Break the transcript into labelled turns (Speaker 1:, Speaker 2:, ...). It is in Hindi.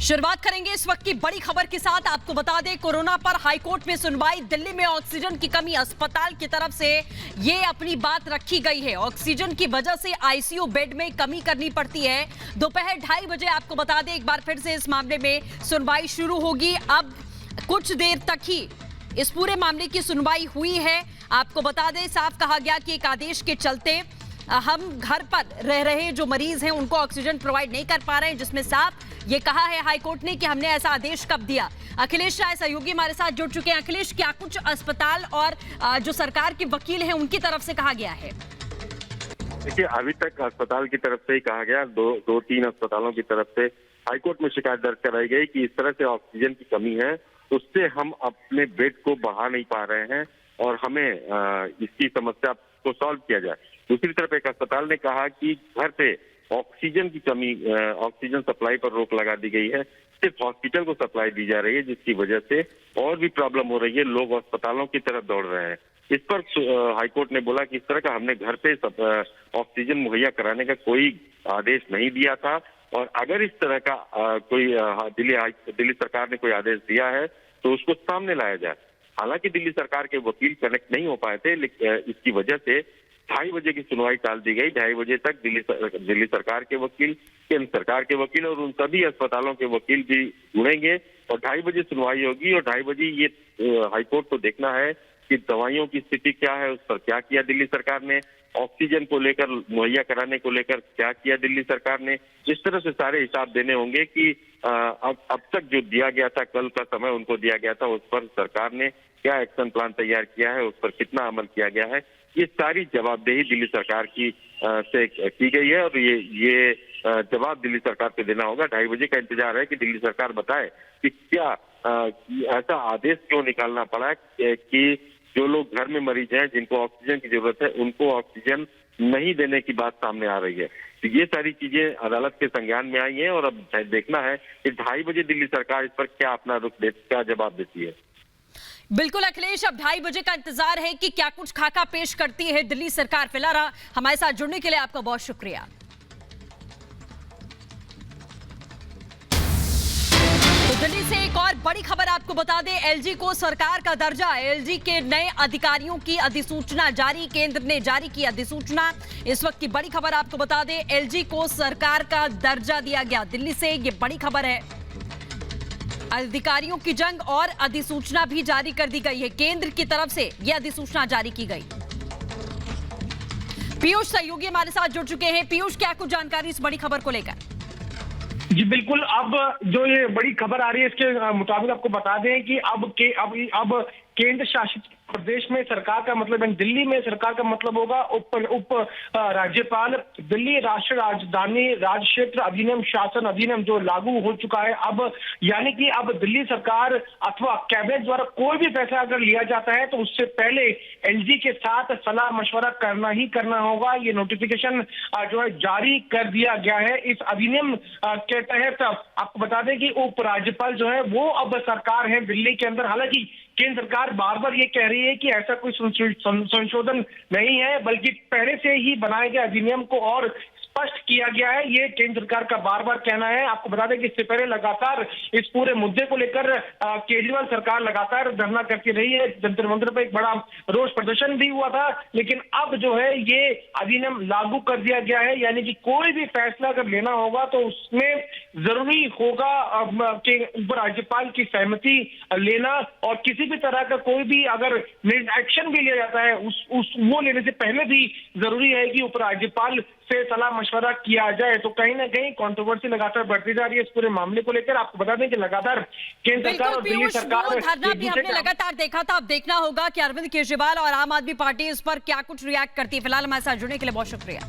Speaker 1: शुरुआत करेंगे इस वक्त की बड़ी खबर के साथ। आपको बता दें, कोरोना पर हाईकोर्ट में सुनवाई। दिल्ली में ऑक्सीजन की कमी, अस्पताल की तरफ से ये अपनी बात रखी गई है। ऑक्सीजन की वजह से आईसीयू बेड में कमी करनी पड़ती है। दोपहर 2:30 बजे आपको बता दें, एक बार फिर से इस मामले में सुनवाई शुरू होगी। अब कुछ देर तक ही इस पूरे मामले की सुनवाई हुई है। आपको बता दें, साफ कहा गया कि एक आदेश के चलते हम घर पर रह रहे जो मरीज हैं उनको ऑक्सीजन प्रोवाइड नहीं कर पा रहे हैं, जिसमें साफ ये कहा है हाईकोर्ट ने कि हमने ऐसा आदेश कब दिया। अखिलेश राय सहयोगी हमारे साथ जुड़ चुके हैं। अखिलेश, क्या कुछ अस्पताल और जो सरकार के वकील हैं उनकी तरफ से कहा गया है?
Speaker 2: देखिए, अभी तक अस्पताल की तरफ से ही कहा गया, दो तीन अस्पतालों की तरफ से हाईकोर्ट में शिकायत दर्ज कराई गई कि इस तरह से ऑक्सीजन की कमी है, उससे हम अपने बेड को बढ़ा नहीं पा रहे हैं और हमें इसकी समस्या को सॉल्व किया जाए। दूसरी तरफ एक अस्पताल ने कहा कि घर से ऑक्सीजन की कमी, ऑक्सीजन सप्लाई पर रोक लगा दी गई है, सिर्फ हॉस्पिटल को सप्लाई दी जा रही है, जिसकी वजह से और भी प्रॉब्लम हो रही है, लोग अस्पतालों की तरफ दौड़ रहे हैं। इस पर हाईकोर्ट ने बोला कि इस तरह का हमने घर पे ऑक्सीजन मुहैया कराने का कोई आदेश नहीं दिया था, और अगर इस तरह का कोई दिल्ली सरकार ने कोई आदेश दिया है तो उसको सामने लाया जाए। हालांकि दिल्ली सरकार के वकील कनेक्ट नहीं हो पाए थे, लेकिन इसकी वजह से 2:30 बजे की सुनवाई टाल दी गई। 2:30 बजे तक दिल्ली सरकार के वकील, केंद्र सरकार के वकील और उन सभी अस्पतालों के वकील भी जुड़ेंगे और 2:30 बजे सुनवाई होगी। और 2:30 बजे ये हाईकोर्ट को देखना है कि दवाइयों की स्थिति क्या है, उस पर क्या किया दिल्ली सरकार ने, ऑक्सीजन को लेकर, मुहैया कराने को लेकर क्या किया दिल्ली सरकार ने। इस तरह से सारे हिसाब देने होंगे कि अब तक जो दिया गया था, कल का समय उनको दिया गया था, उस पर सरकार ने क्या एक्शन प्लान तैयार किया है, उस पर कितना अमल किया गया है। ये सारी जवाबदेही दिल्ली सरकार की से की गई है और ये जवाब दिल्ली सरकार को देना होगा। 2:30 बजे का इंतजार है कि दिल्ली सरकार बताए कि क्या ऐसा आदेश क्यों निकालना पड़ा कि जो लोग घर में मरीज हैं, जिनको ऑक्सीजन की जरूरत है, उनको ऑक्सीजन नहीं देने की बात सामने आ रही है। तो ये सारी चीजें अदालत के संज्ञान में आई हैं और अब देखना है कि 2:30 बजे दिल्ली सरकार इस पर क्या अपना क्या जवाब देती है।
Speaker 1: बिल्कुल अखिलेश, अब 2:30 बजे का इंतजार है कि क्या कुछ खाका पेश करती है दिल्ली सरकार। फिलहाल हमारे साथ जुड़ने के लिए आपका बहुत शुक्रिया। तो दिल्ली से एक और बड़ी खबर आपको बता दें, एलजी को सरकार का दर्जा। एलजी के नए अधिकारियों की अधिसूचना जारी, केंद्र ने जारी की अधिसूचना। इस वक्त की बड़ी खबर आपको बता दें, एलजी को सरकार का दर्जा दिया गया। दिल्ली से ये बड़ी खबर है। अधिकारियों की जंग और अधिसूचना भी जारी कर दी गई है। केंद्र की तरफ से यह अधिसूचना जारी की गई। पीयूष सहयोगी हमारे साथ जुड़ चुके हैं। पीयूष, क्या कुछ जानकारी इस बड़ी खबर को लेकर?
Speaker 3: जी बिल्कुल, अब जो ये बड़ी खबर आ रही है इसके मुताबिक आपको बता दें कि अब केंद्र शासित प्रदेश में सरकार का मतलब, दिल्ली में सरकार का मतलब होगा उप राज्यपाल। दिल्ली राष्ट्रीय राजधानी राज्य क्षेत्र अधिनियम, शासन अधिनियम जो लागू हो चुका है अब, यानी कि अब दिल्ली सरकार अथवा कैबिनेट द्वारा कोई भी फैसला अगर लिया जाता है तो उससे पहले एलजी के साथ सलाह मशवरा करना ही करना होगा। ये नोटिफिकेशन जो है जारी कर दिया गया है। इस अधिनियम के तहत आपको बता दें कि उप राज्यपाल जो है वो अब सरकार है दिल्ली के अंदर। हालांकि केंद्र सरकार बार बार ये कह रही है कि ऐसा कोई संशोधन नहीं है, बल्कि पहले से ही बनाए गए अधिनियम को और स्पष्ट किया गया है, ये केंद्र सरकार का बार बार कहना है। आपको बता दें कि इससे पहले लगातार इस पूरे मुद्दे को लेकर केजरीवाल सरकार लगातार धरना करती रही है। जंतर मंतर पर एक बड़ा रोष प्रदर्शन भी हुआ था, लेकिन अब जो है ये अधिनियम लागू कर दिया गया है। यानी कि कोई भी फैसला अगर लेना होगा तो उसमें जरूरी होगा कि उपराज्यपाल की सहमति लेना, और किसी भी तरह का कोई भी अगर एक्शन भी लिया जाता है वो लेने से पहले भी जरूरी है कि उपराज्यपाल से सलाह मशवरा किया जाए। तो कहीं ना कहीं कंट्रोवर्सी लगातार बढ़ती जा रही है इस पूरे मामले को लेकर। आपको बता दें कि लगातार केंद्र सरकार और दिल्ली सरकार
Speaker 1: धरना भी हमने लगातार देखा था। अब देखना होगा कि अरविंद केजरीवाल और आम आदमी पार्टी इस पर क्या कुछ रिएक्ट करती है। फिलहाल हमारे साथ जुड़ने के लिए बहुत शुक्रिया।